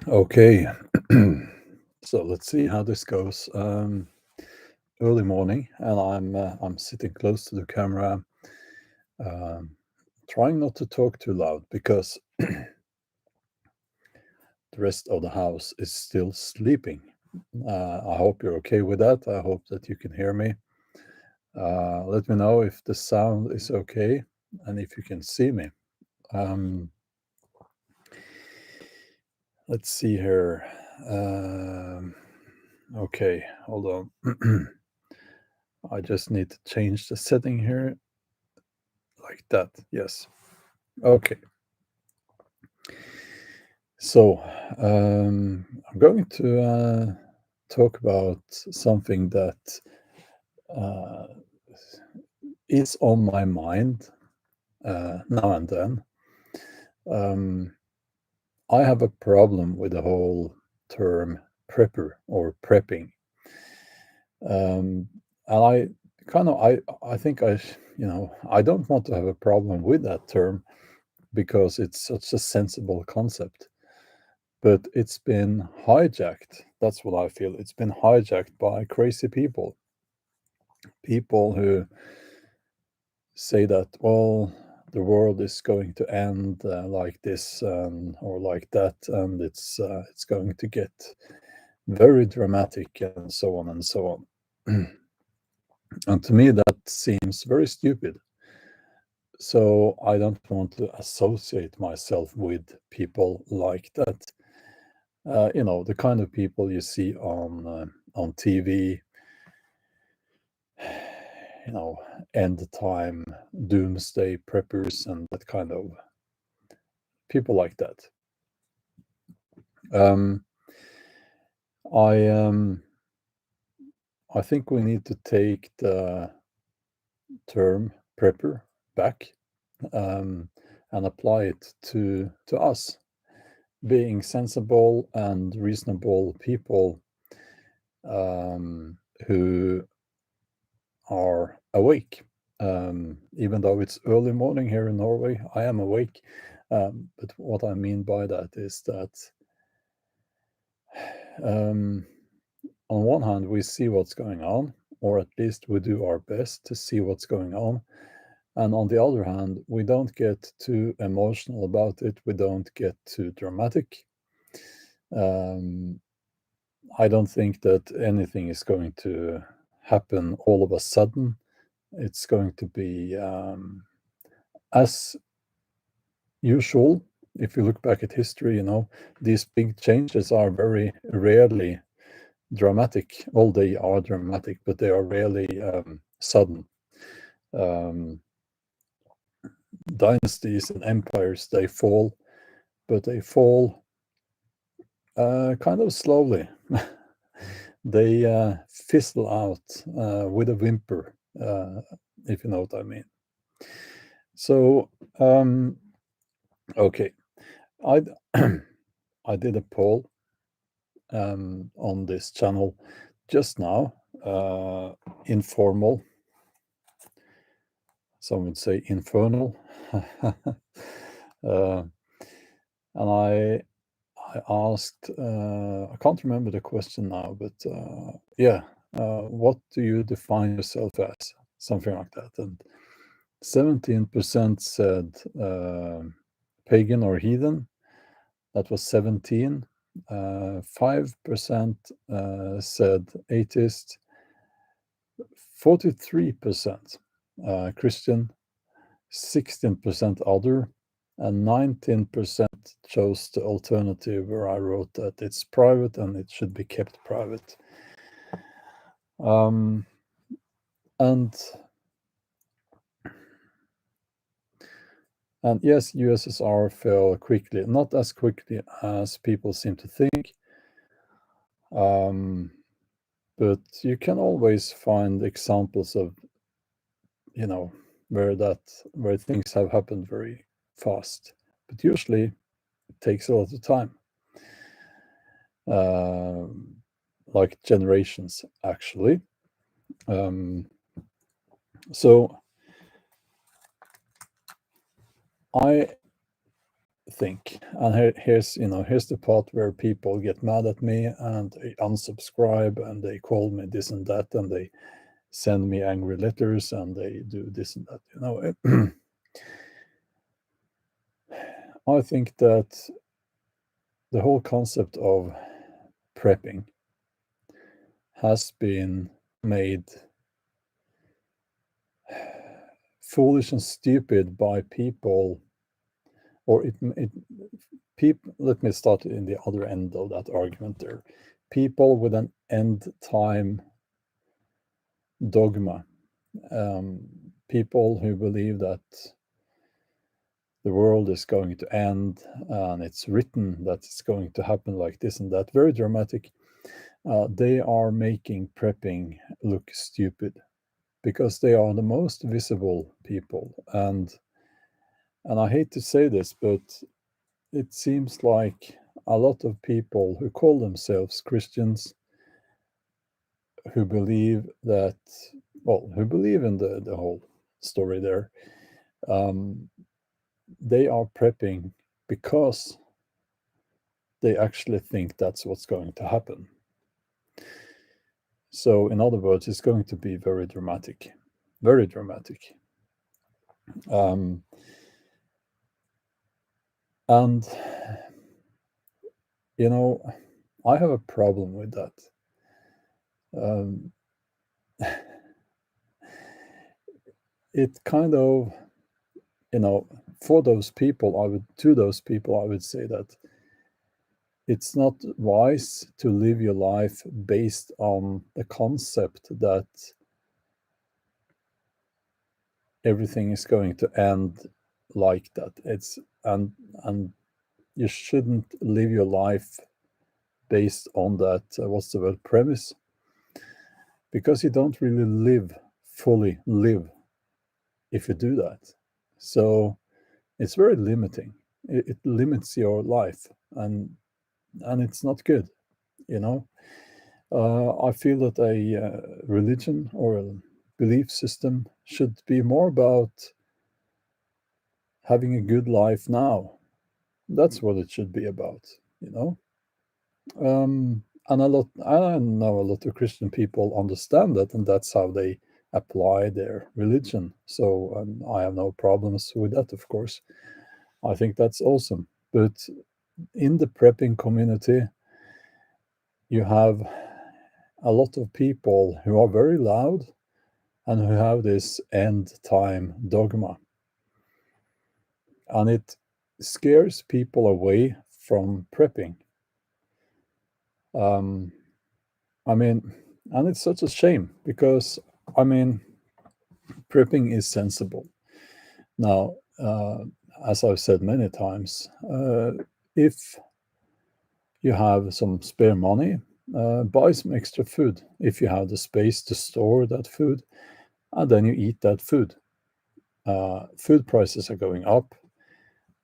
Okay, so let's see how this goes. Early morning, and I'm sitting close to the camera, um, trying not to talk too loud because the rest of the house is still sleeping. I hope you're okay with that. I hope that you can hear me. Let me know if the sound is okay and if you can see me. Um, let's see here. Okay, hold on. I just need to change the setting here like that. Yes. Okay. So I'm going to talk about something that uh, is on my mind now and then. Um, I have a problem with the whole term prepper or prepping. And I think I don't want to have a problem with that term because it's such a sensible concept. But it's been hijacked. That's what I feel. It's been hijacked by crazy people who say that, well, the world is going to end like this or like that, and it's going to get very dramatic and so on and so on. And to me, that seems very stupid. So I don't want to associate myself with people like that. The kind of people you see on TV, you know, end time doomsday preppers and that kind of people like that. Um, I think we need to take the term prepper back and apply it to us being sensible and reasonable people who are awake. Even though it's early morning here in Norway, I am awake. But what I mean by that is that um, on one hand, we see what's going on, or at least we do our best to see what's going on. And on the other hand, we don't get too emotional about it. We don't get too dramatic. Um, I don't think that anything is going to happen all of a sudden. It's going to be as usual. If you look back at history, these big changes are very rarely dramatic. Well, they are dramatic, but they are rarely sudden. Um, Dynasties and empires, they fall, but they fall kind of slowly. They fizzle out with a whimper, if you know what I mean. So, okay, I I did a poll on this channel just now, informal. Some would say infernal. uh, and I asked, I can't remember the question now, but yeah, what do you define yourself as? Something like that. And 17% said pagan or heathen. That was 17. 5% said atheist. 43% Christian. 16% other. And 19% chose the alternative where I wrote that it's private and it should be kept private. And yes, USSR fell quickly, not as quickly as people seem to think. But you can always find examples of, where things have happened very fast. But usually it takes a lot of time. Like generations, actually. So I think. And here's the part where people get mad at me and they unsubscribe and they call me this and that and they send me angry letters and they do this and that. I think that the whole concept of prepping has been made foolish and stupid by people, or people. Let me start in the other end of that argument there. People with an end time dogma, people who believe that the world is going to end and it's written that it's going to happen like this and that, very dramatic. They are making prepping look stupid because they are the most visible people. And I hate to say this, but it seems like a lot of people who call themselves Christians, who believe that, well, who believe in the whole story there, they are prepping because they actually think that's what's going to happen. So, in other words, it's going to be very dramatic, very dramatic. And, I have a problem with that. It kind of, for those people, to those people, I would say that it's not wise to live your life based on the concept that everything is going to end like that. And you shouldn't live your life based on that, what's the word, premise, because you don't really fully live if you do that. So it's very limiting. It limits your life, and it's not good. I feel that a religion or a belief system should be more about having a good life now. That's what it should be about. And I know a lot of Christian people understand that, and that's how they apply their religion. So I have no problems with that, of course. I think that's awesome. But in the prepping community, you have a lot of people who are very loud and who have this end time dogma. And it scares people away from prepping. And it's such a shame because, prepping is sensible. Now, as I've said many times, if you have some spare money, buy some extra food if you have the space to store that food, and then you eat that food. Food prices are going up,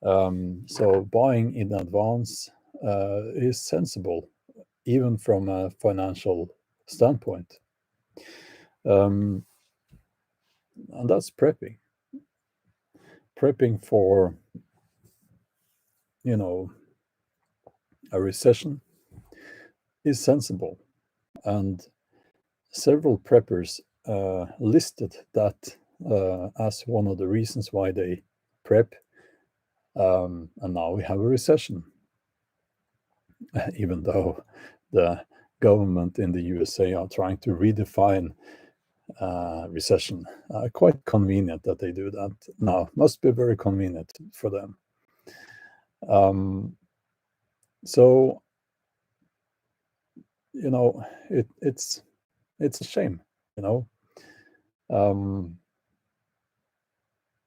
so buying in advance is sensible, even from a financial standpoint. And that's prepping. Prepping for, a recession is sensible. And several preppers listed that as one of the reasons why they prep. And now we have a recession, even though the government in the USA are trying to redefine recession. Quite convenient that they do that now. Must be very convenient for them. So, it's a shame,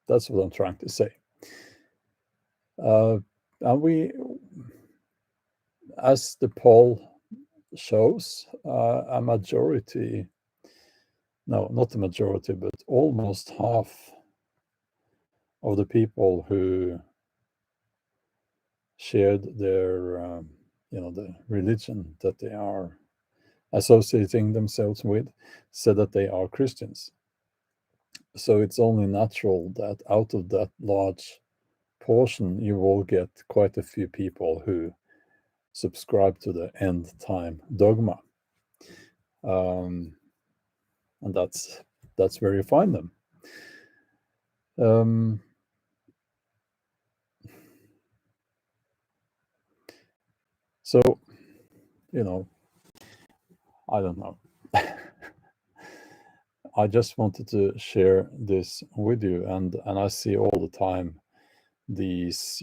that's what I'm trying to say. And as the poll shows, a majority, no, not the majority, but almost half of the people who shared their, the religion that they are associating themselves with, said that they are Christians. So it's only natural that out of that large proportion, you will get quite a few people who subscribe to the Endtime Dogma. And that's where you find them. So, I don't know. I just wanted to share this with you, and I see all the time these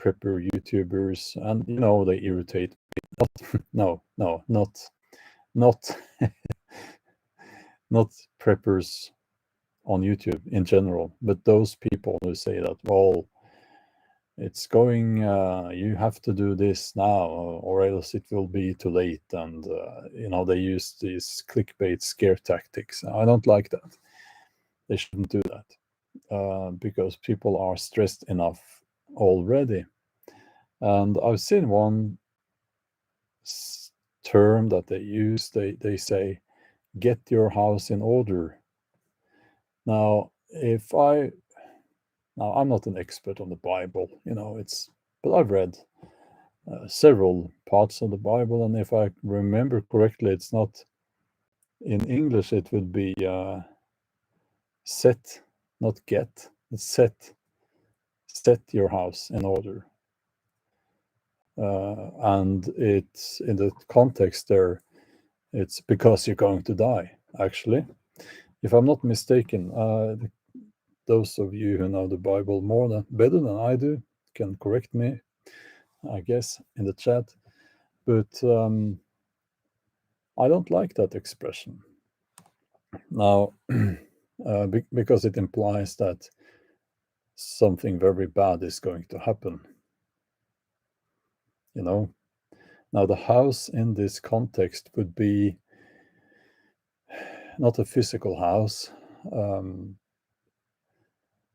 prepper YouTubers, and they irritate me. No, not not preppers on YouTube in general, but those people who say that, well, it's going, you have to do this now, or else it will be too late. And, they use these clickbait scare tactics. I don't like that. They shouldn't do that because people are stressed enough already. And I've seen one term that they use. They say, get your house in order. Now, Now, I'm not an expert on the Bible, but I've read several parts of the Bible, and if I remember correctly, it's not in English. It would be set, not get. It's set your house in order, and it's in the context there. It's because you're going to die. Actually, if I'm not mistaken, those of you who know the Bible better than I do can correct me, I guess, in the chat. But I don't like that expression. Now, because it implies that something very bad is going to happen. Now the house in this context would be not a physical house.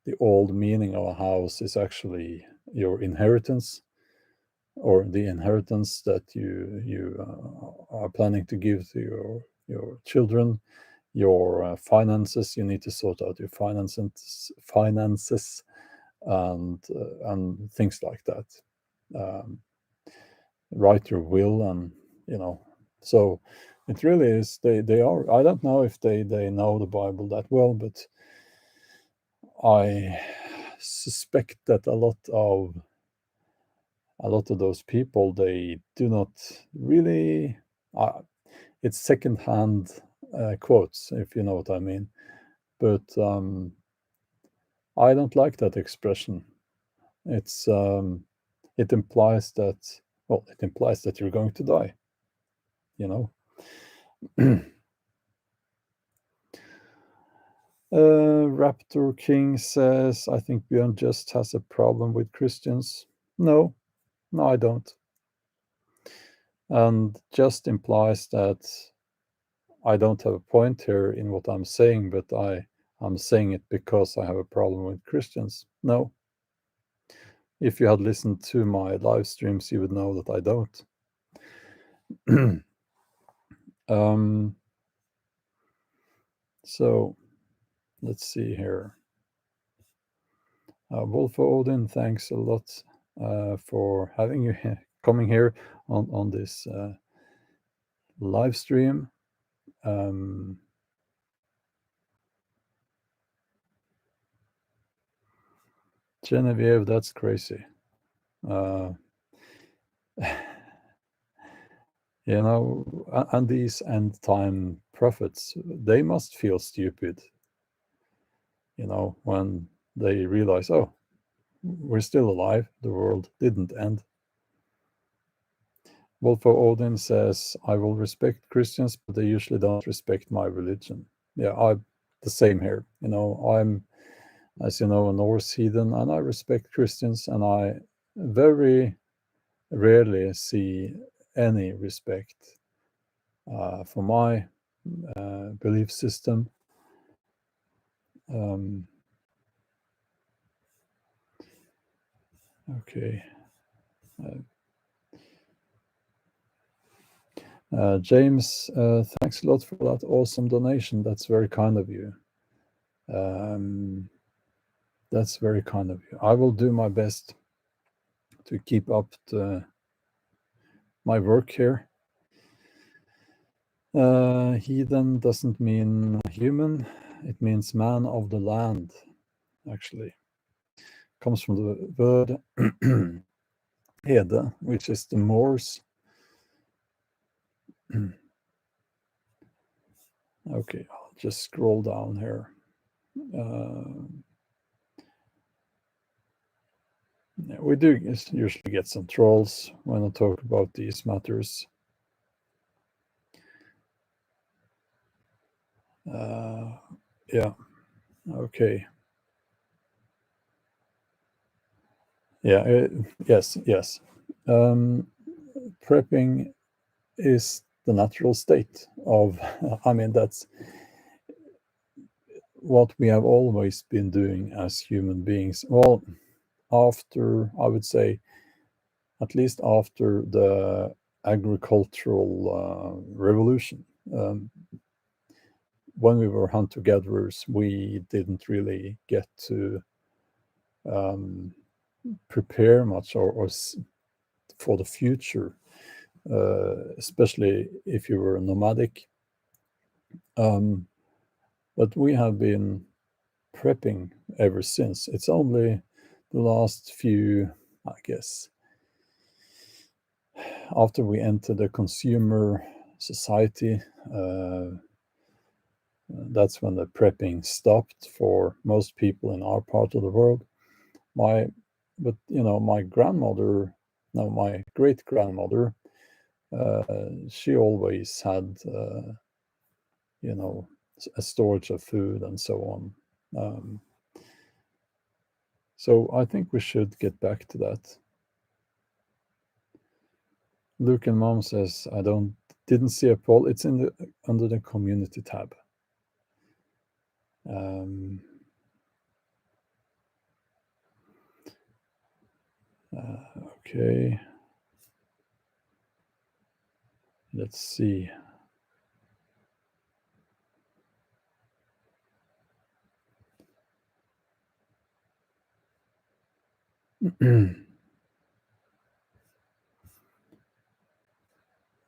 The old meaning of a house is actually your inheritance, or the inheritance that you are planning to give to your children, your finances. You need to sort out your finances, and things like that. Write your will, and so it really is. They are. I don't know if they know the Bible that well, but I suspect that a lot of those people, they do not really. It's secondhand quotes, if you know what I mean. But I don't like that expression. It's it implies that you're going to die. Raptor King says, I think Bjorn just has a problem with Christians. No, I don't. And just implies that I don't have a point here in what I'm saying, but I'm saying it because I have a problem with Christians. No. If you had listened to my live streams, you would know that I don't. So let's see here. Wolf Odin, thanks a lot for having you coming here on this live stream. Genevieve, that's crazy. And these end time prophets, they must feel stupid, when they realize, oh, we're still alive, the world didn't end. Wolfo Odin says, I will respect Christians, but they usually don't respect my religion. Yeah, the same here. I'm, as you know, a Norse heathen, and I respect Christians, and I very rarely see any respect for my belief system. Okay. James, thanks a lot for that awesome donation. That's very kind of you. That's very kind of you. I will do my best to keep up my work here. Heathen doesn't mean human, it means man of the land, actually. Comes from the word hede, which is the Moors. Okay, I'll just scroll down here. Yeah, we do usually get some trolls when I talk about these matters. Yeah, okay. Yeah, yes. Prepping is the natural state of, I mean, that's what we have always been doing as human beings. Well, after, I would say, at least after the agricultural revolution. When we were hunter-gatherers, we didn't really get to prepare much or for the future, especially if you were nomadic. But we have been prepping ever since. It's only the last few, I guess, after we entered the consumer society, that's when the prepping stopped for most people in our part of the world. My grandmother, no, my great grandmother, she always had, a storage of food and so on. So I think we should get back to that. Luke and Mom says I didn't see a poll. It's in the under the community tab. Okay. Let's see.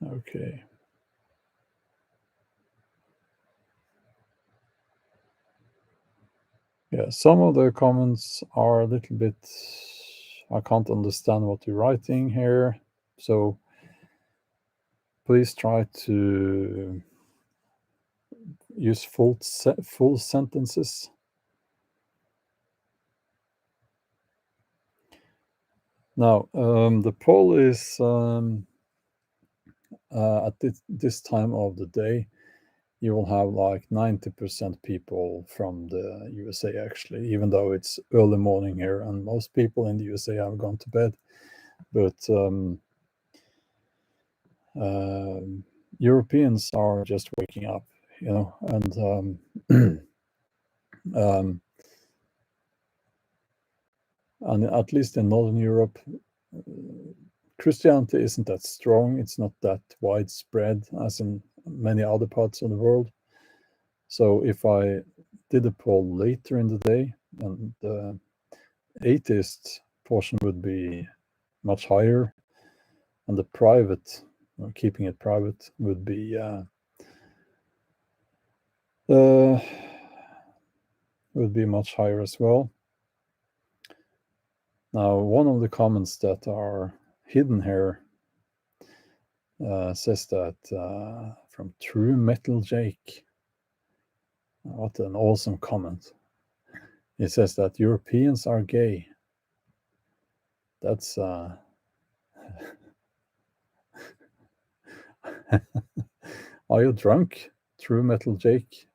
Okay. Yeah, some of the comments are a little bit, I can't understand what you're writing here. So please try to use full sentences. Now, the poll is at this time of the day, you will have like 90% people from the USA, actually, even though it's early morning here and most people in the USA have gone to bed. But Europeans are just waking up, and and at least in Northern Europe, Christianity isn't that strong. It's not that widespread as in many other parts of the world. So if I did a poll later in the day, and the atheist portion would be much higher, and the private, keeping it private, would be much higher as well. Now, one of the comments that are hidden here says that from True Metal Jake. What an awesome comment. It says that Europeans are gay. That's are you drunk, True Metal Jake?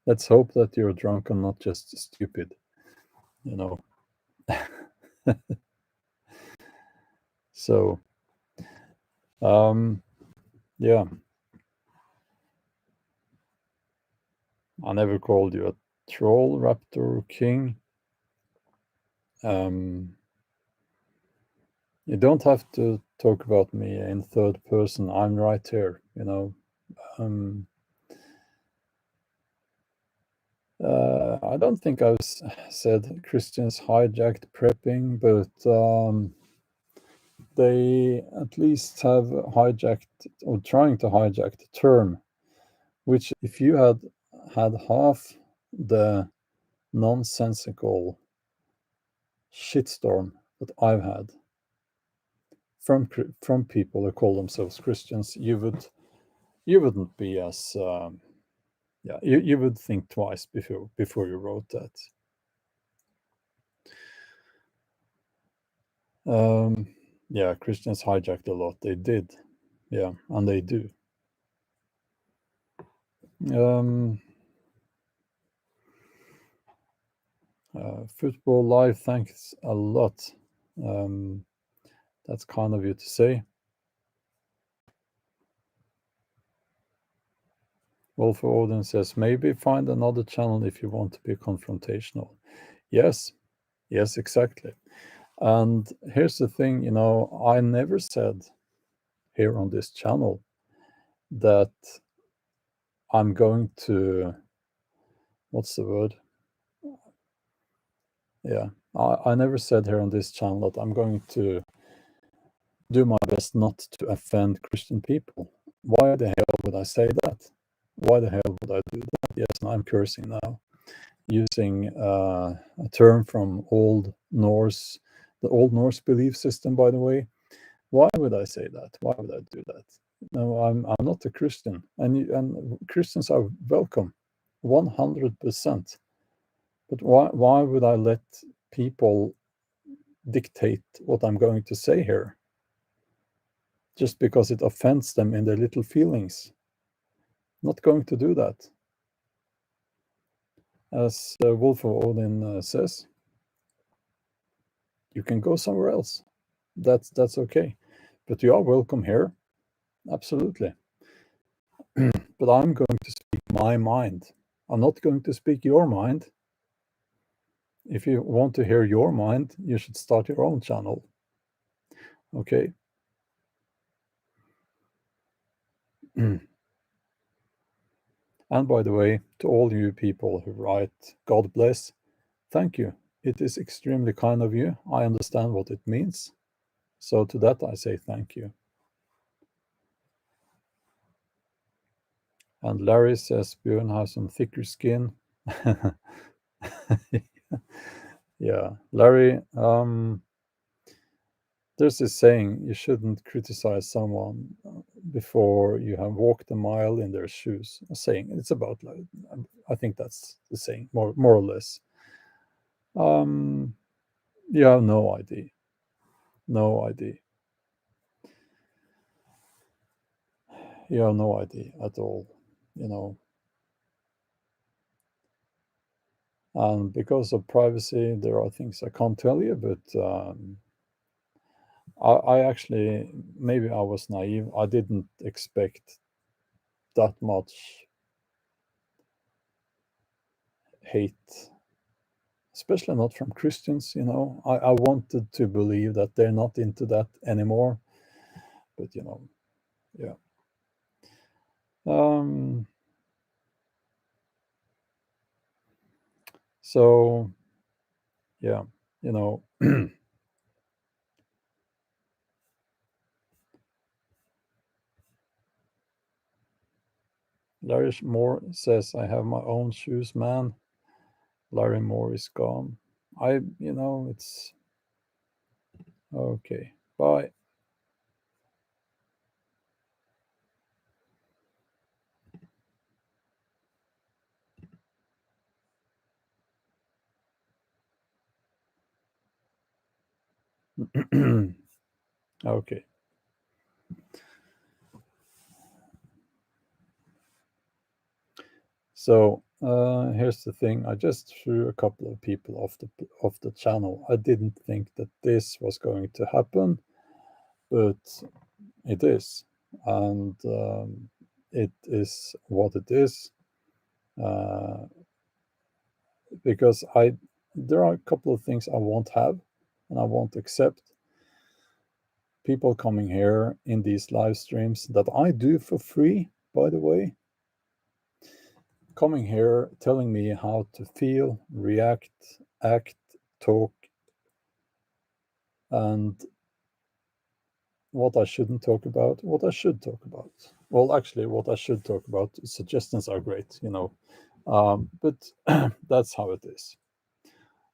Let's hope that you're drunk and not just stupid, So, yeah. I never called you a troll, Raptor King. You don't have to talk about me in third person. I'm right here, I don't think I've said Christians hijacked prepping, but they at least have hijacked or trying to hijack the term, which if you had had half the nonsensical shitstorm that I've had from people who call themselves Christians, you wouldn't be as yeah, you would think twice before you wrote that. Yeah, Christians hijacked a lot. They did, yeah, and they do. Football Live, thanks a lot. That's kind of you to say. Wolf Odin says, maybe find another channel if you want to be confrontational. Yes, yes, exactly. And here's the thing, I never said here on this channel that I'm going to, what's the word? Yeah, I never said here on this channel that I'm going to do my best not to offend Christian people. Why the hell would I say that? Why the hell would I do that? Yes, I'm cursing now, using a term from the Old Norse belief system, by the way. Why would I say that? Why would I do that? No, I'm not a Christian, and Christians are welcome, 100%. But why would I let people dictate what I'm going to say here, just because it offends them in their little feelings? Not going to do that. As Wolf of Odin says, you can go somewhere else. That's okay, but you are welcome here, absolutely. But I'm going to speak my mind. I'm not going to speak your mind. If you want to hear your mind, you should start your own channel. Okay. And by the way, to all you people who write, God bless, thank you. It is extremely kind of you. I understand what it means. So to that, I say thank you. And Larry says Bjorn has some thicker skin. Yeah, Larry, there's this saying, you shouldn't criticize someone before you have walked a mile in their shoes. A saying, it's about, like, I think that's the saying, more or less. You have no idea. No idea. You have no idea at all, you know. And because of privacy, there are things I can't tell you, but I actually, maybe I was naive. I didn't expect that much hate, especially not from Christians, I wanted to believe that they're not into that anymore, but yeah. So yeah, Larry Moore says, I have my own shoes, man. Larry Moore is gone. It's okay. Bye. Okay. So here's the thing. I just threw a couple of people off the channel. I didn't think that this was going to happen, but it is, and it is what it is. Because there are a couple of things I won't have, and I won't accept. People coming here in these live streams that I do for free, by the way. coming here, telling me how to feel, react, act, talk, and what I shouldn't talk about, what I should talk about. Well, actually, what I should talk about, suggestions are great, but that's how it is.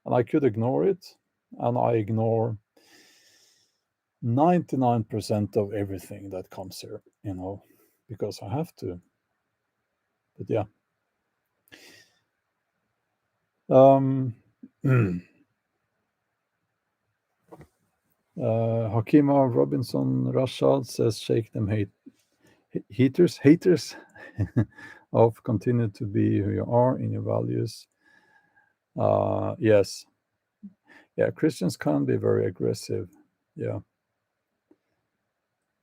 And I could ignore it, and I ignore 99% of everything that comes here, because I have to. But yeah. Hakima Robinson Rashad says, shake them haters of continue to be who you are in your values. Yes. Yeah, Christians can be very aggressive. Yeah.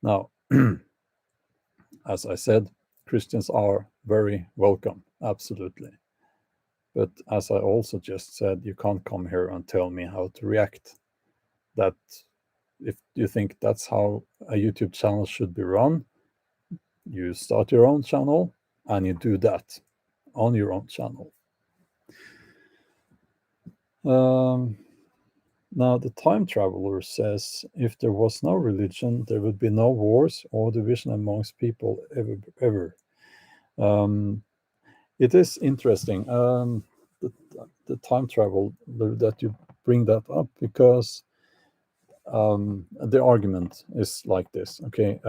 Now, as I said, Christians are very welcome, absolutely. But as I also just said, you can't come here and tell me how to react. That if you think that's how a YouTube channel should be run, you start your own channel and you do that on your own channel. Now, the time traveler says, if there was no religion, there would be no wars or division amongst people ever. It is interesting, the time travel that you bring that up, because the argument is like this, okay?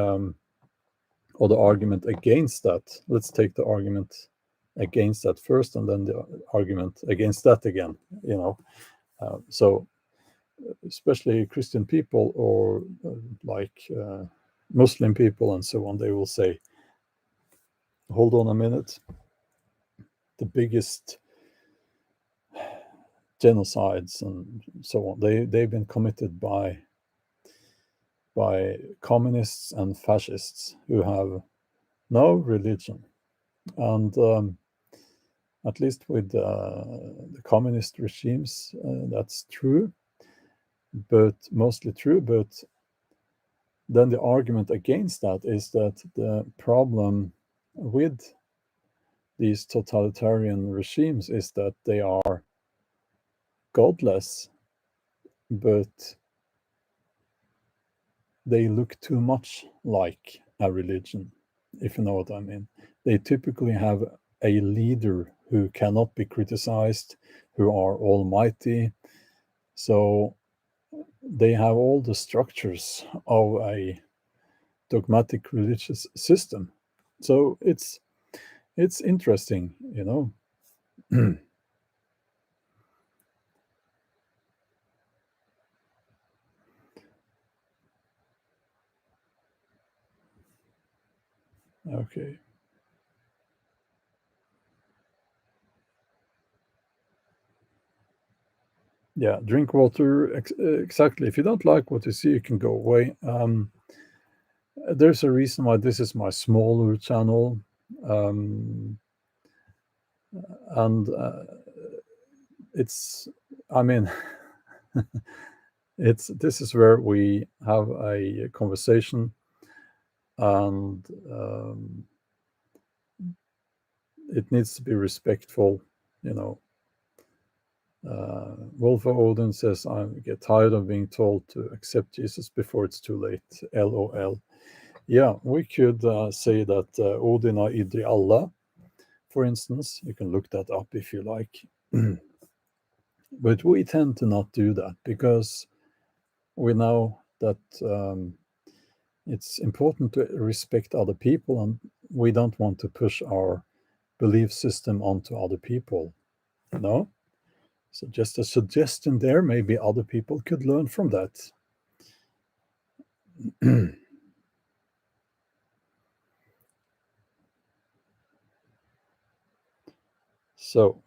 Or the argument against that. Let's take the argument against that first, and then the argument against that again. So especially Christian people or Muslim people and so on, they will say, hold on a minute, the biggest genocides and so on, they've been committed by communists and fascists who have no religion. And at least with the communist regimes, that's true, but mostly true. But then the argument against that is that the problem with these totalitarian regimes is that they are godless, but they look too much like a religion, if you know what I mean. They typically have a leader who cannot be criticized, who are almighty. So they have all the structures of a dogmatic religious system. So it's interesting, Okay. Yeah, drink water. Exactly. If you don't like what you see, you can go away. There's a reason why this is my smaller channel. And it's, I mean, this is where we have a conversation, and it needs to be respectful, Wolf of Odin says, I get tired of being told to accept Jesus before it's too late. LOL. Yeah, we could say that Odin är idri alla, for instance. You can look that up if you like. But we tend to not do that because we know that it's important to respect other people, and we don't want to push our belief system onto other people. No? So just a suggestion there, maybe other people could learn from that. So,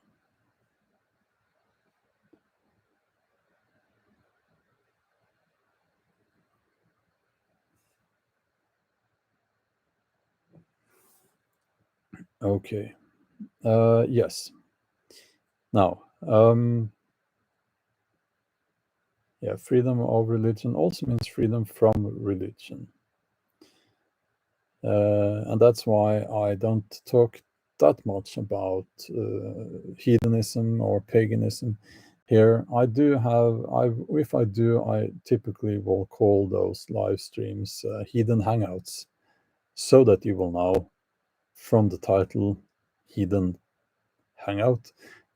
okay. Yes. Now, yeah, freedom of religion also means freedom from religion. And that's why I don't talk that much about hedonism or paganism here. If I do, I typically will call those live streams heathen hangouts, so that you will know from the title heathen hangout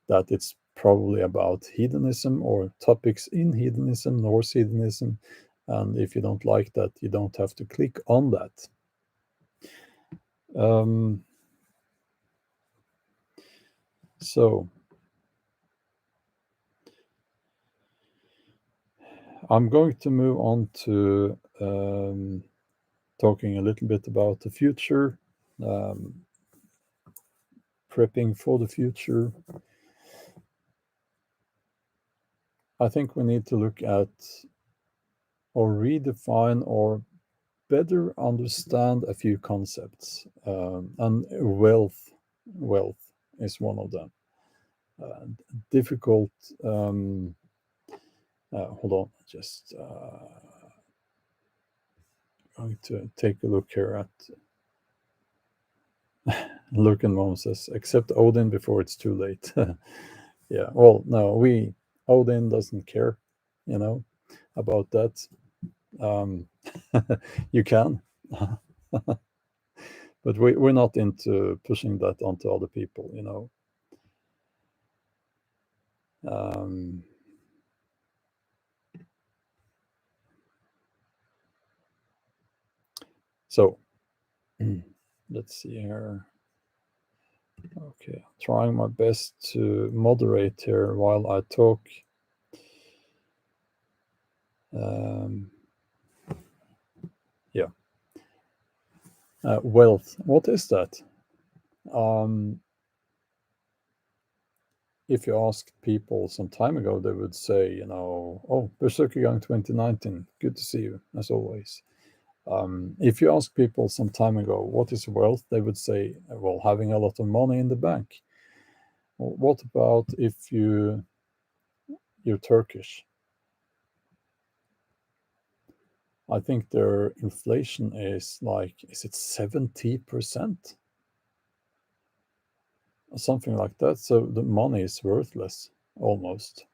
that it's probably about hedonism or topics in hedonism, Norse hedonism. And if you don't like that, you don't have to click on that. So I'm going to move on to talking a little bit about the future, prepping for the future. I think we need to look at or redefine or better understand a few concepts, and wealth is one of them. Difficult. Hold on, just going to take a look here at Lurken Mom says, accept Odin before it's too late. Yeah, well, no, Odin doesn't care, about that. You can, but we're not into pushing that onto other people, So let's see here. Okay, trying my best to moderate here while I talk. Yeah. Wealth. What is that? If you asked people some time ago, they would say, oh, Berserker Young 2019, good to see you, as always. If you ask people some time ago, what is wealth? They would say, well, having a lot of money in the bank. Well, what about if you're Turkish? I think their inflation is it 70%? Or something like that. So the money is worthless, almost.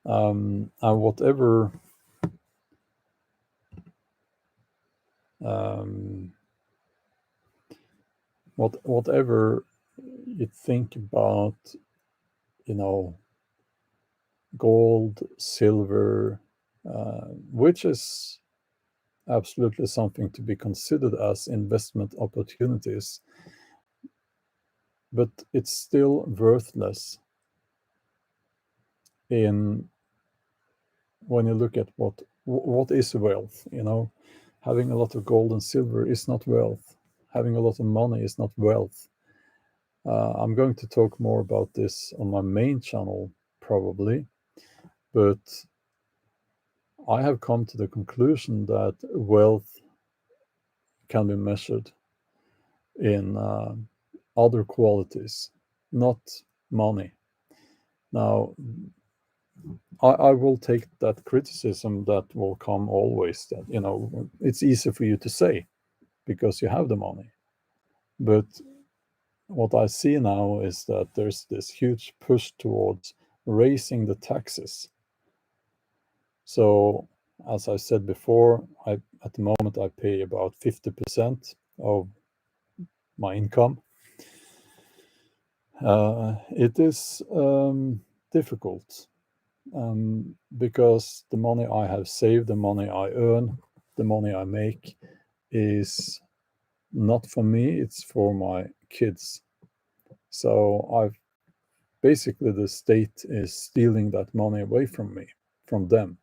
And whatever whatever you think about, gold, silver, which is absolutely something to be considered as investment opportunities, but it's still worthless when you look at what is wealth. Having a lot of gold and silver is not wealth. Having a lot of money is not wealth. I'm going to talk more about this on my main channel, probably, but I have come to the conclusion that wealth can be measured in other qualities, not money. Now, I will take that criticism that will come always, that, it's easy for you to say because you have the money. But what I see now is that there's this huge push towards raising the taxes. So, as I said before, at the moment I pay about 50% of my income. It is difficult because the money I have saved, the money I earn, the money I make is not for me, it's for my kids. So basically the state is stealing that money away from me, from them,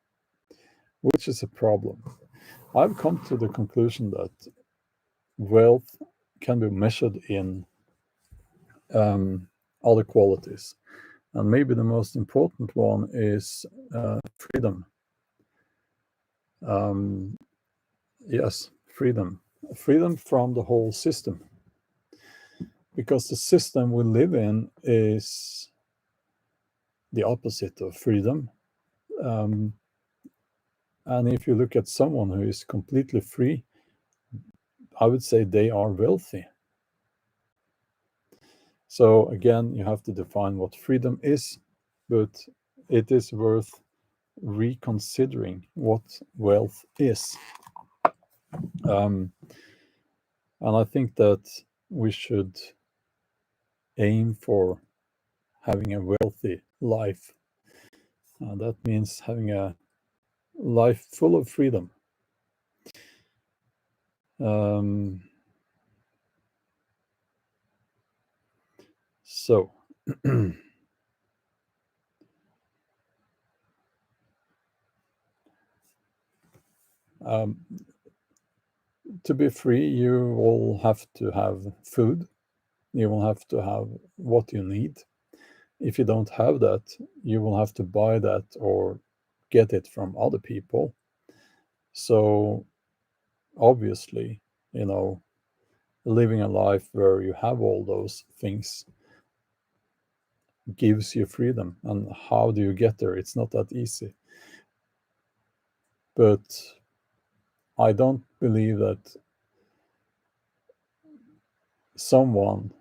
which is a problem. I've come to the conclusion that wealth can be measured in other qualities. And maybe the most important one is freedom. Yes, freedom. Freedom from the whole system. Because the system we live in is the opposite of freedom. And if you look at someone who is completely free, I would say they are wealthy. So again, you have to define what freedom is, but it is worth reconsidering what wealth is. And I think that we should aim for having a wealthy life. That means having a life full of freedom. So, to be free, you will have to have food. You will have to have what you need. If you don't have that, you will have to buy that or get it from other people. So, obviously, you know, living a life where you have all those things gives you freedom. And how do you get there? It's not that easy. But I don't believe that someone,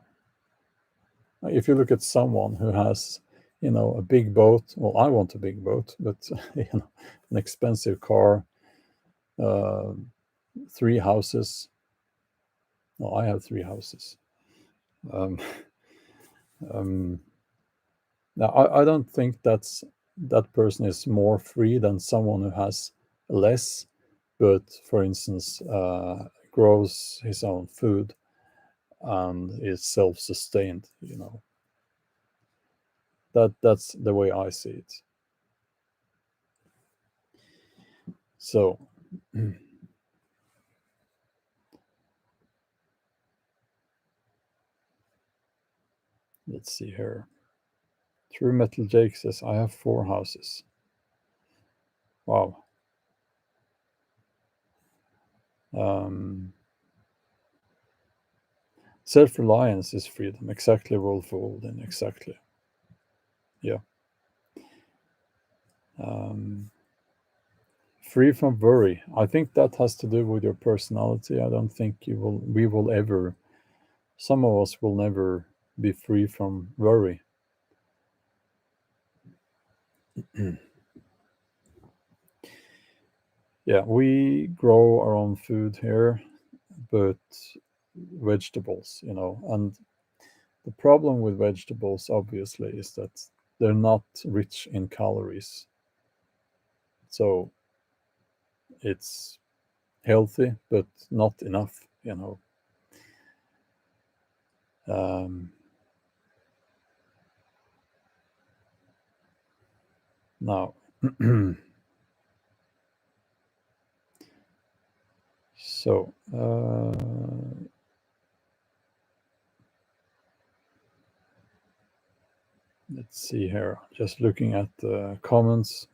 if you look at someone who has, you know, a big boat, well, I want a big boat, but you know, an expensive car, uh, 3 houses. Well, I have 3 houses. Um, um, now, I don't think that person is more free than someone who has less, but for instance, grows his own food and is self-sustained. You know, that's the way I see it. So, let's see here. True Metal Jake says, I have 4 houses. Wow. Um, Self-reliance is freedom. Exactly, Wolf Olden. Exactly. Yeah. Um, Free from worry. I think that has to do with your personality. I don't think we will ever, some of us will never be free from worry. Yeah, we grow our own food here, but vegetables, you know, and the problem with vegetables, obviously, is that they're not rich in calories. So it's healthy, but not enough, you know. Um, Now, so let's see here. Just looking at the comments.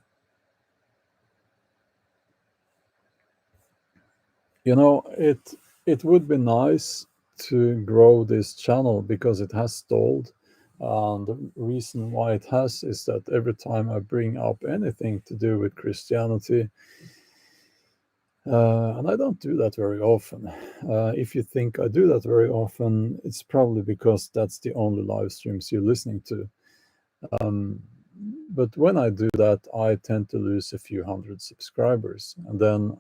You know, it would be nice to grow this channel because it has stalled. And the reason why it has is that every time I bring up anything to do with Christianity, and I don't do that very often. If you think I do that very often, it's probably because that's the only live streams you're listening to. But when I do that, I tend to lose a few hundred subscribers. And then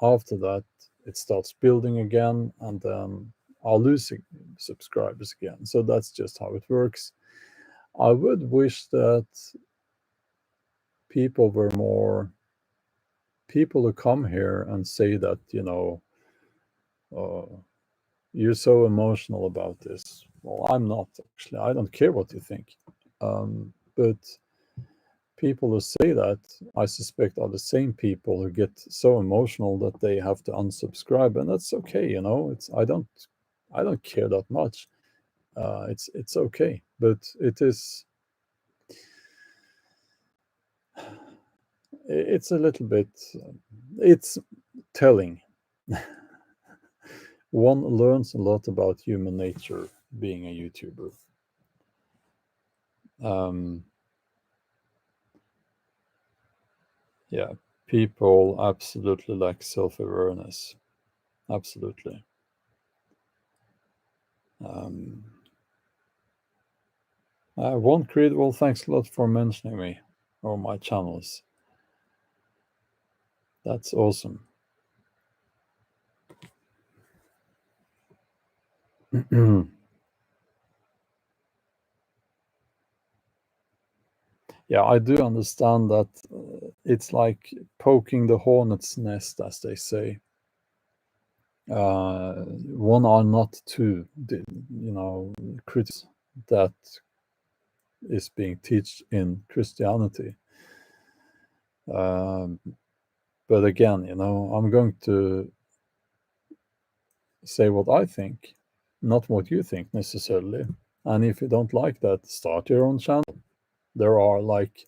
after that, it starts building again, and then I'll lose subscribers again. So that's just how it works. I would wish that people were more people who come here and say that, you know, uh, you're so emotional about this. Well, I'm not actually. I don't care what you think. But people who say that, I suspect, are the same people who get so emotional that they have to unsubscribe, and that's okay. You know, it's I don't care that much. It's okay, but it's a little bit. It's telling. One learns a lot about human nature being a YouTuber. Um, yeah, people absolutely lack self-awareness. Absolutely. Um, One Creed, well, thanks a lot for mentioning me or my channels. That's awesome. Yeah, I do understand that it's like poking the hornet's nest, as they say. One are not two, critics that is being taught in Christianity. Um, but again, I'm going to say what I think, not what you think necessarily. And if you don't like that, start your own channel. There are like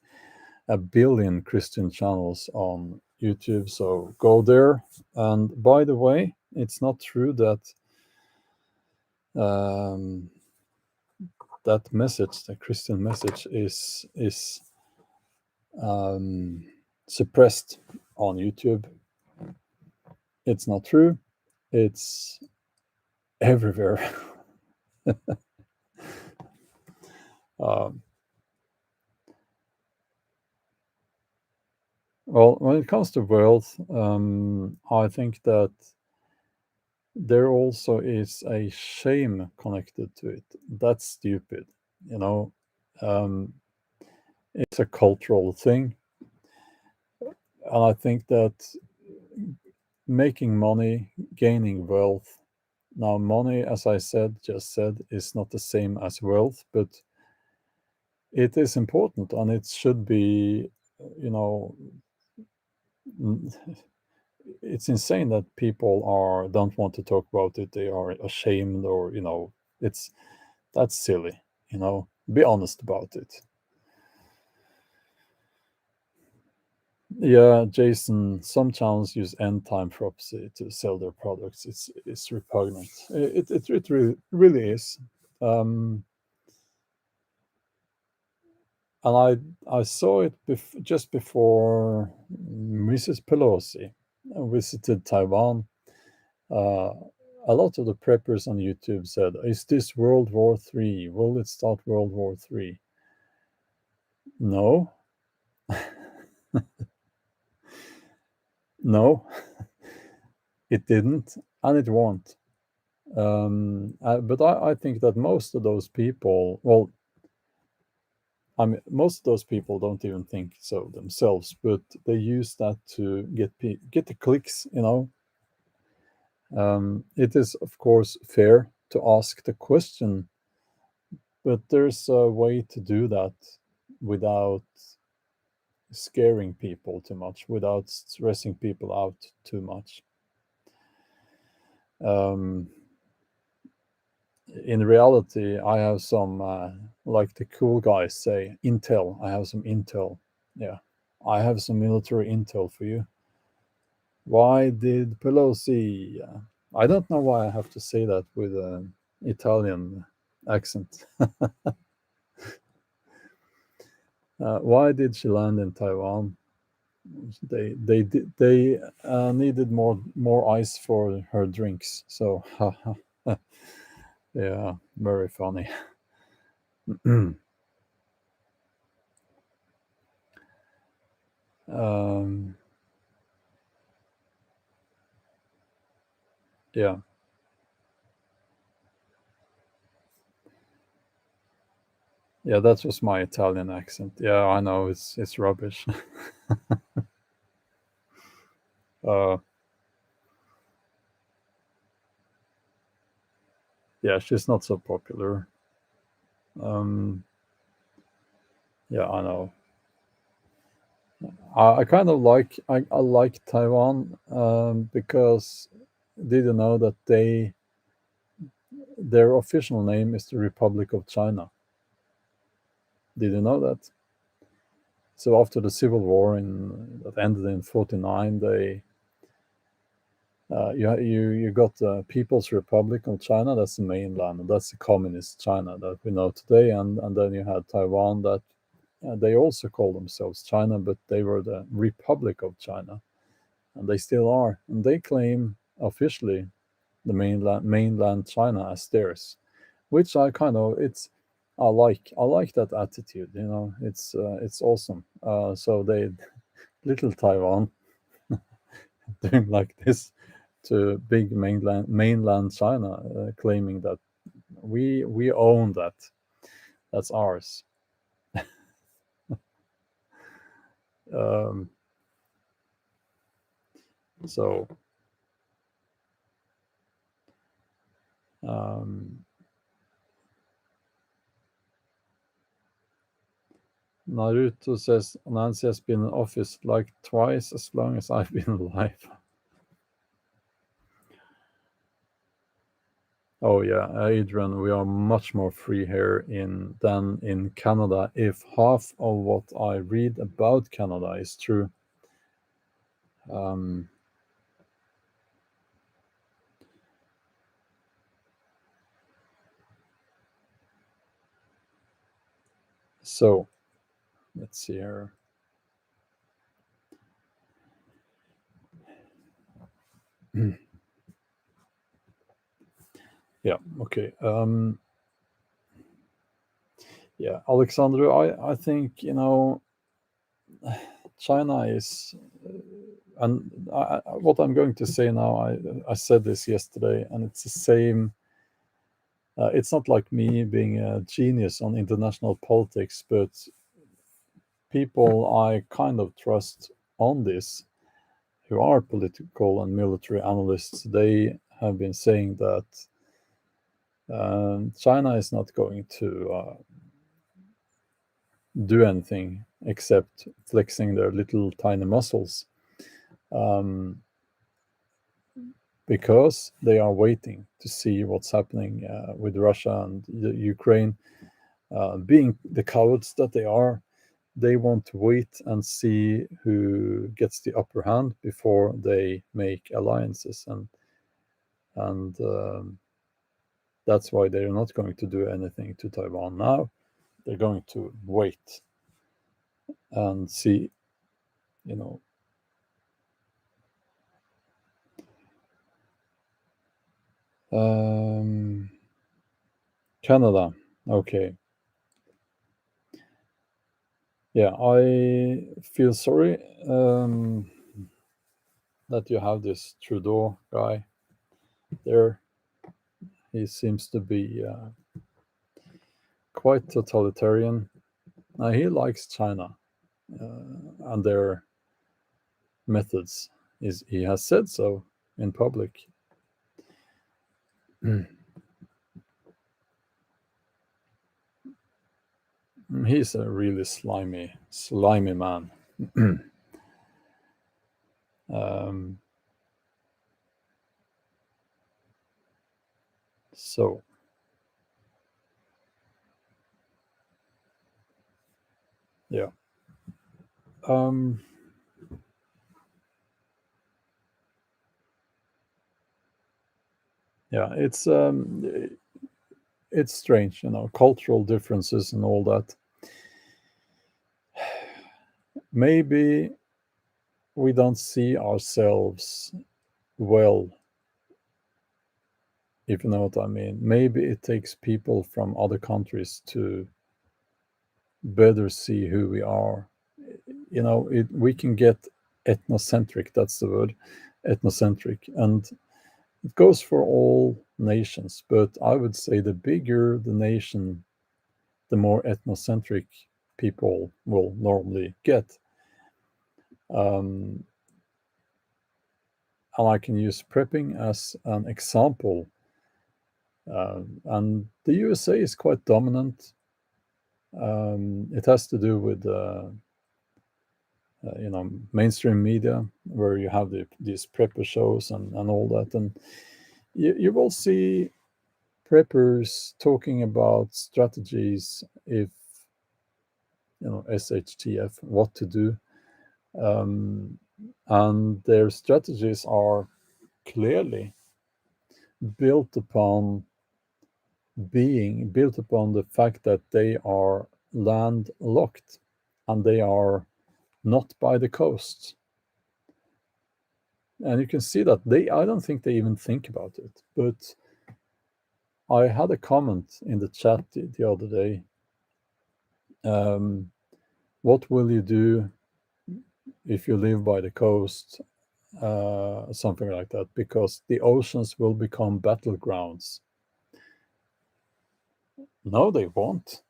a billion Christian channels on YouTube, so go there. And by the way, it's not true that um, that message, the Christian message, is um, suppressed on YouTube. It's not true. It's everywhere. um, well, when it comes to wealth, I think that there also is a shame connected to it. That's stupid. You know, um, it's a cultural thing. And I think that making money, gaining wealth, now money, as I just said, is not the same as wealth, but it is important and it should be, you know, it's insane that people are don't want to talk about it. They are ashamed, or it's that's silly. Be honest about it. Yeah, Jason, some channels use Endtime prophecy to sell their products. It's repugnant. It really is. Um, and I saw it just before Mrs. Pelosi visited Taiwan. Uh, a lot of the preppers on YouTube said, "Is this World War III? Will it start World War III?" No, no, it didn't, and it won't. But I think that most of those people, well, I mean, most of those people don't even think so themselves, but they use that to get the clicks. It is, of course, fair to ask the question, but there's a way to do that without scaring people too much, without stressing people out too much. Um, in reality, I have some, like the cool guys say, intel. I have some intel. Yeah, I have some military intel for you. Why did Pelosi? I don't know why I have to say that with an Italian accent. Why did she land in Taiwan? They needed more ice for her drinks. So, yeah, very funny. um, yeah, yeah, that was my Italian accent. Yeah, I know it's rubbish. uh, yeah, she's not so popular. Um, yeah, I know. I kind of I like Taiwan because did you know that their official name is the Republic of China? Did you know that? So after the civil war that ended in '49, you got the People's Republic of China. That's the mainland, and that's the communist China that we know today. And then you had Taiwan that they also call themselves China, but they were the Republic of China, and they still are. And they claim officially the mainland China as theirs, which I kind of it's I like that attitude. It's awesome. So they little Taiwan doing like this to big mainland China, claiming that we own that. That's ours. Um, so um, Naruto says Nancy has been in office like twice as long as I've been alive. Oh yeah, Adrian, we are much more free here in than in Canada. If half of what I read about Canada is true, um, so let's see here. Yeah, okay. Yeah, Alexandru, I think China is, and what I'm going to say now, I said this yesterday, and it's the same. It's not like me being a genius on international politics, but people I kind of trust on this, who are political and military analysts, they have been saying that China is not going to do anything except flexing their little tiny muscles, um, because they are waiting to see what's happening with Russia and Ukraine. Being the cowards that they are, they want to wait and see who gets the upper hand before they make alliances, and that's why they're not going to do anything to Taiwan now. They're going to wait and see, you know. Um, Canada. Okay. Yeah, I feel sorry that you have this Trudeau guy there. He seems to be quite totalitarian. He likes China and their methods. He has said so in public. He's a really slimy man. um, so yeah, um, yeah. It's strange, cultural differences and all that. Maybe we don't see ourselves well, if you know what I mean. Maybe it takes people from other countries to better see who we are. We can get ethnocentric, that's the word, ethnocentric, and it goes for all nations, but I would say the bigger the nation, the more ethnocentric people will normally get. um, and I can use prepping as an example. And the USA is quite dominant. It has to do with mainstream media, where you have these prepper shows and all that, and you will see preppers talking about strategies, if SHTF, what to do, um, and their strategies are clearly built upon the fact that they are landlocked and they are not by the coast. And you can see that I don't think they even think about it, but I had a comment in the chat the other day. What will you do if you live by the coast? Something like that, because the oceans will become battlegrounds. No, they won't.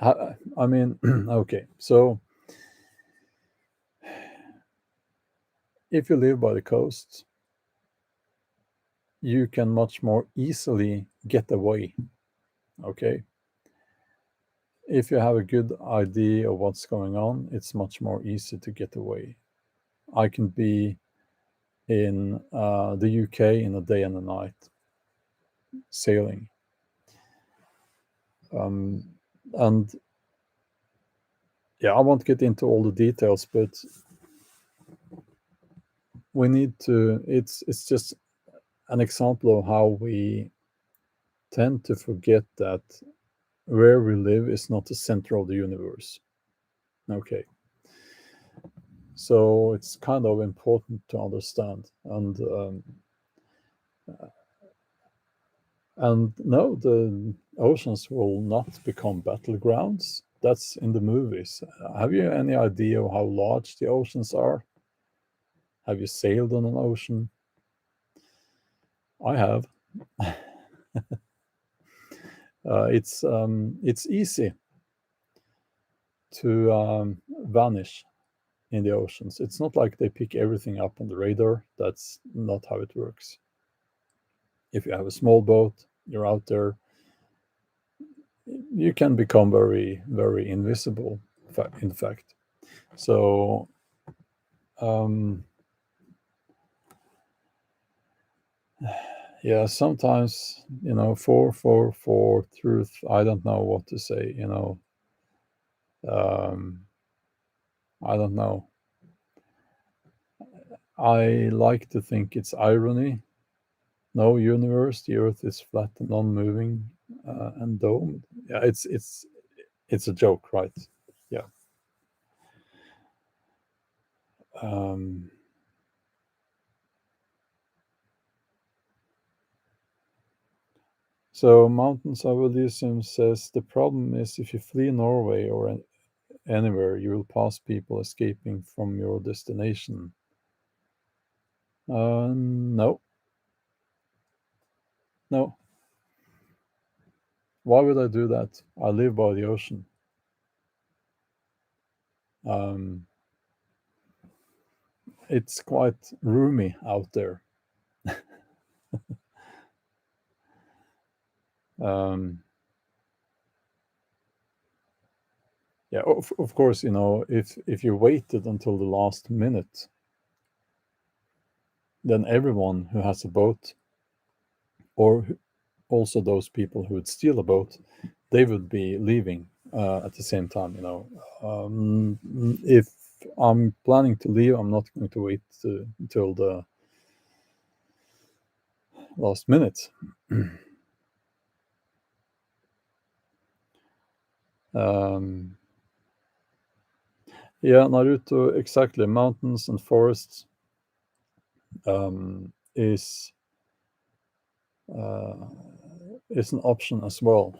I mean, okay, so if you live by the coast, you can much more easily get away. Okay. If you have a good idea of what's going on, it's much more easy to get away. I can be in the UK in a day and a night sailing. And yeah, I won't get into all the details, but we need to, it's just an example of how we tend to forget that where we live is not the center of the universe. Okay. So it's kind of important to understand. And no, the oceans will not become battlegrounds. That's in the movies. Have you any idea of how large the oceans are? Have you sailed on an ocean? I have. It's easy to vanish in the oceans. It's not like they pick everything up on the radar. That's not how it works. If you have a small boat, you're out there, you can become very, very invisible, in fact. So, um, yeah, sometimes, for truth, I don't know what to say, Um, I don't know. I like to think it's irony. No universe, the Earth is flat and non-moving and domed. Yeah, it's a joke, right? Yeah. Um, so Mountains of Elysium says the problem is if you flee Norway or anywhere, you will pass people escaping from your destination. No, no. Why would I do that? I live by the ocean. Um, it's quite roomy out there. Um, yeah, of course, if you waited until the last minute, then everyone who has a boat, or also those people who would steal a boat, they would be leaving at the same time. If I'm planning to leave, I'm not going to wait until the last minute. um, yeah, Naruto, exactly. Mountains and forests is uh, is an option as well.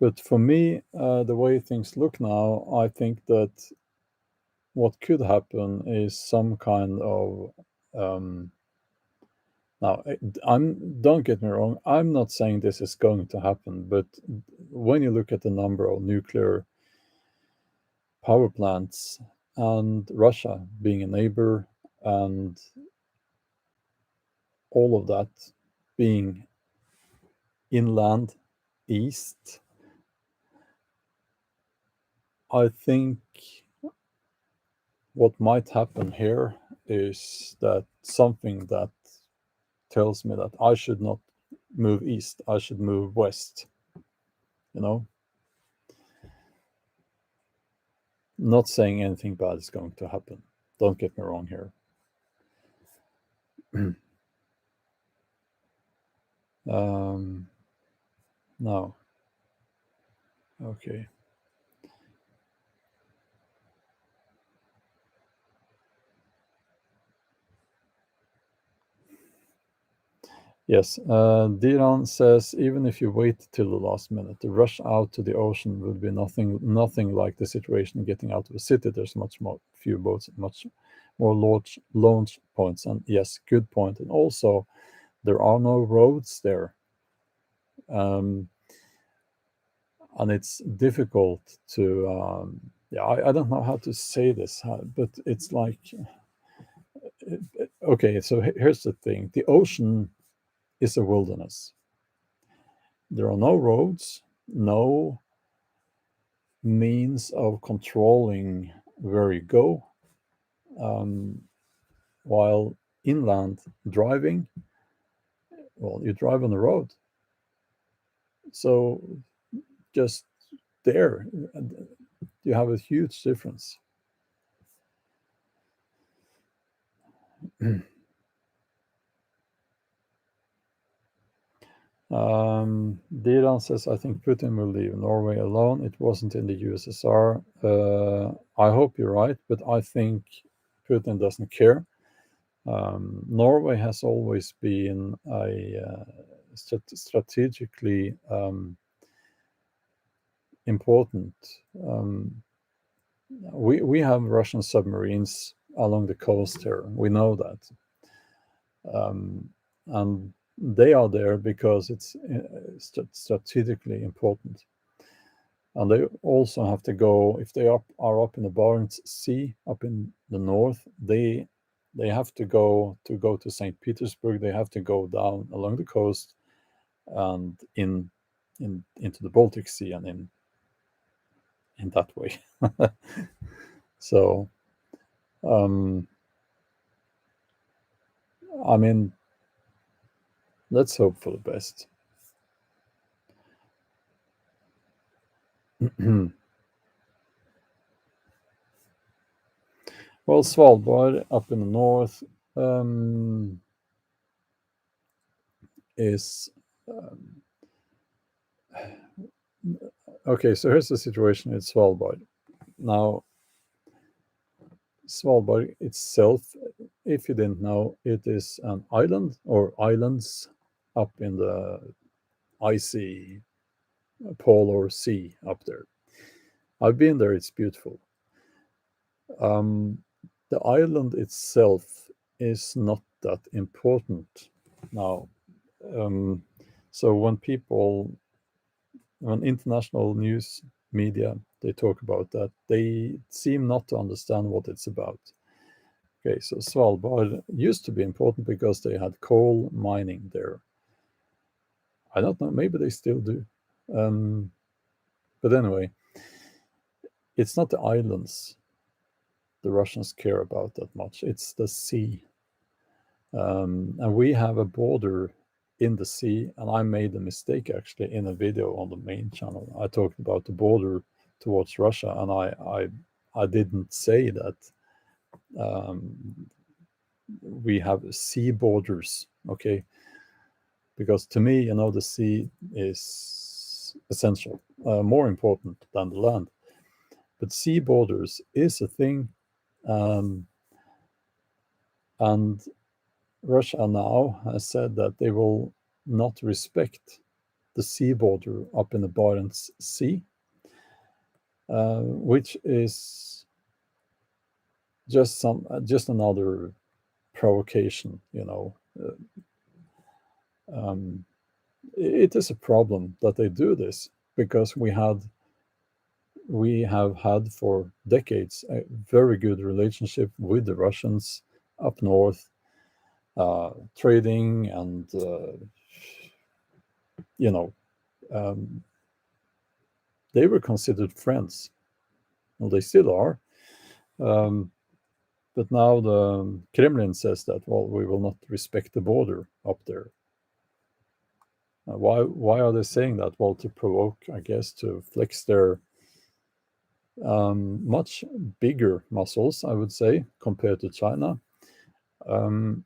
But for me, the way things look now, I think that what could happen is some kind of now don't get me wrong, I'm not saying this is going to happen, but when you look at the number of nuclear power plants and Russia being a neighbor and all of that being inland east, I think what might happen here is that something that tells me that I should not move east, I should move west, you know? Not saying anything bad is going to happen. Don't get me wrong here. um, no. Okay. Yes, Diran says even if you wait till the last minute, the rush out to the ocean would be nothing like the situation getting out of the city. There's much more few boats, much more launch points, and yes, good point. And also, there are no roads there, um, and it's difficult to. Yeah, I don't know how to say this, but it's like, okay. So here's the thing: the ocean is a wilderness. There are no roads, no means of controlling where you go, um, while inland driving, well, you drive on the road. So just there, you have a huge difference. Dilan says, I think Putin will leave Norway alone. It wasn't in the USSR. I hope you're right, but I think Putin doesn't care. Norway has always been a strategically important. Um, we have Russian submarines along the coast here. We know that, and they are there because it's strategically important. And they also have to go if they are up in the Barents Sea, up in the north. They have to go to St. Petersburg. They have to go down along the coast and into the Baltic Sea and in that way. So um, I mean, let's hope for the best. Well, Svalbard up in the north is okay. So here's the situation at Svalbard. Now, Svalbard itself, if you didn't know, it is an island or islands up in the icy polar sea up there. I've been there, it's beautiful. Um, the island itself is not that important now. Um, so when international news media, they talk about that, they seem not to understand what it's about. Okay, so Svalbard used to be important because they had coal mining there. I don't know, maybe they still do. Um, but anyway, it's not the islands the Russians care about that much, it's the sea. And we have a border in the sea, and I made a mistake actually in a video on the main channel. I talked about the border towards Russia, and I didn't say that um, we have sea borders. Okay, because to me, the sea is essential, more important than the land. But sea borders is a thing, um, and Russia now has said that they will not respect the sea border up in the Barents Sea, which is just another provocation. Um, it is a problem that they do this because we have had for decades a very good relationship with the Russians up north, trading and you know um, they were considered friends. Well, they still are. Um, but now the Kremlin says that, well, we will not respect the border up there. Why are they saying that? Well, to provoke, I guess, to flex their much bigger muscles, I would say, compared to China. Um,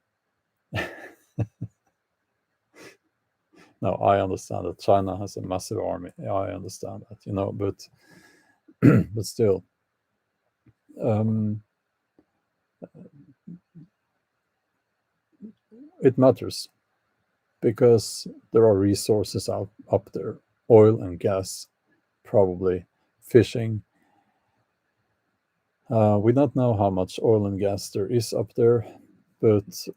Now, I understand that China has a massive army. I understand that, but but still, um, it matters because there are resources up there, oil and gas, probably fishing. We don't know how much oil and gas there is up there, but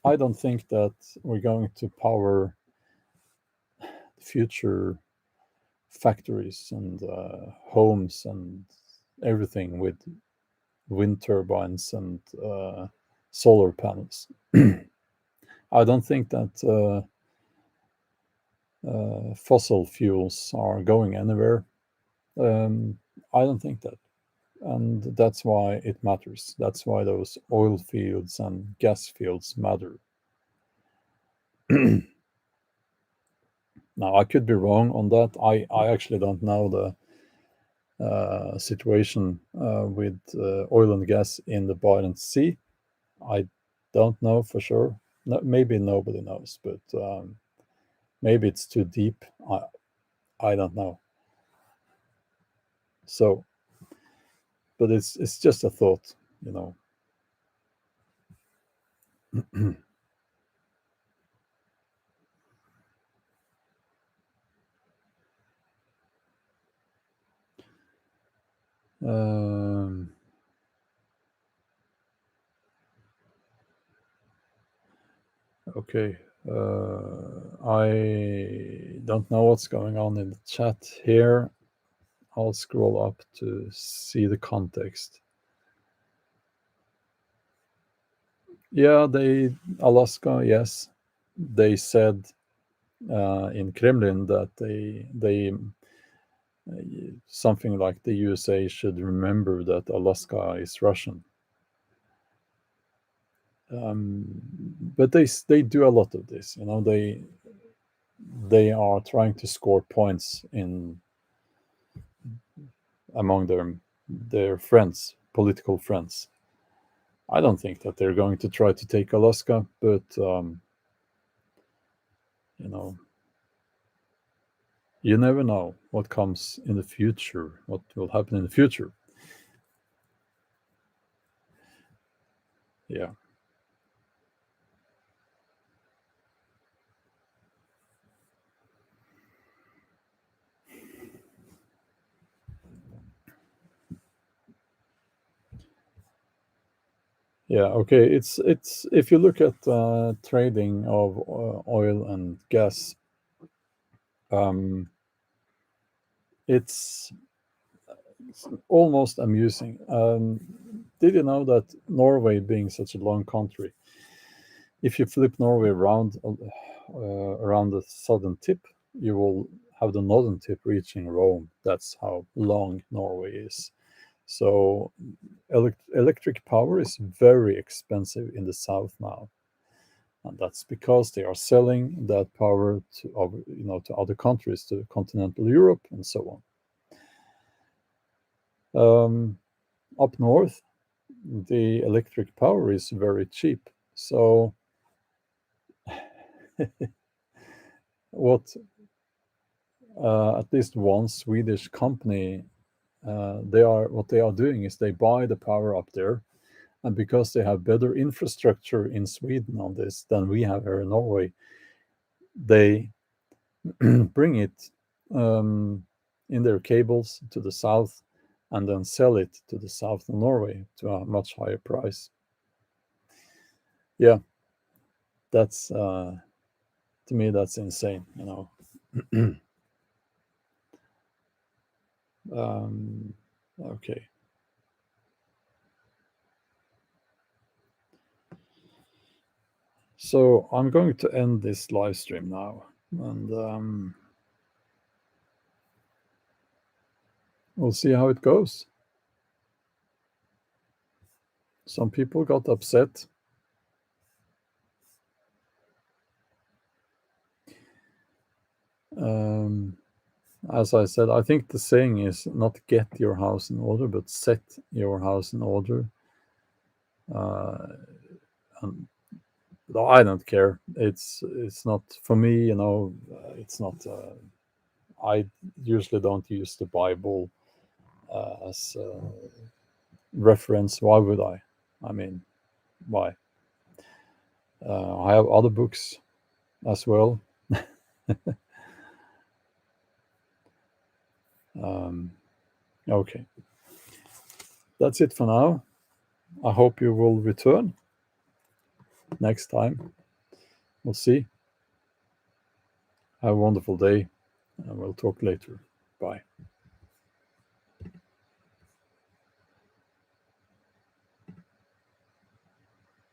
I don't think that we're going to power future factories and homes and everything with wind turbines and solar panels. I don't think that fossil fuels are going anywhere. I don't think that. And that's why it matters. That's why those oil fields and gas fields matter. Now, I could be wrong on that. I actually don't know the situation with oil and gas in the Barents Sea. I don't know for sure. No, maybe nobody knows, but maybe it's too deep. I don't know. So, but it's just a thought, you know. Um, okay. I don't know what's going on in the chat here. I'll scroll up to see the context. Yeah, Alaska, yes. They said in Kremlin that they something like the USA should remember that Alaska is Russian. But they do a lot of this, you know. They are trying to score points in among their friends, political friends. I don't think that they're going to try to take Alaska, but you know, you never know what comes in the future, what will happen in the future. Yeah. Yeah, okay. It's if you look at trading of oil and gas, um, it's almost amusing. Did you know that Norway, being such a long country, if you flip Norway around the southern tip, you will have the northern tip reaching Rome. That's how long Norway is. So electric power is very expensive in the south now, and that's because they are selling that power to other countries, to continental Europe, and so on. Up north, the electric power is very cheap. So what at least one Swedish company what they are doing is they buy the power up there, and because they have better infrastructure in Sweden on this than we have here in Norway, they bring it in their cables to the south and then sell it to the south of Norway to a much higher price. Yeah, that's to me that's insane, you know. Okay. So I'm going to end this live stream now, and we'll see how it goes. Some people got upset. As I said, I think the saying is not get your house in order, but set your house in order. And I don't care. It's not for me, you know. It's not. I usually don't use the Bible as a reference. Why would I? I mean, why? I have other books as well. Okay, that's it for now. I hope you will return next time. We'll see. Have a wonderful day, and we'll talk later. Bye.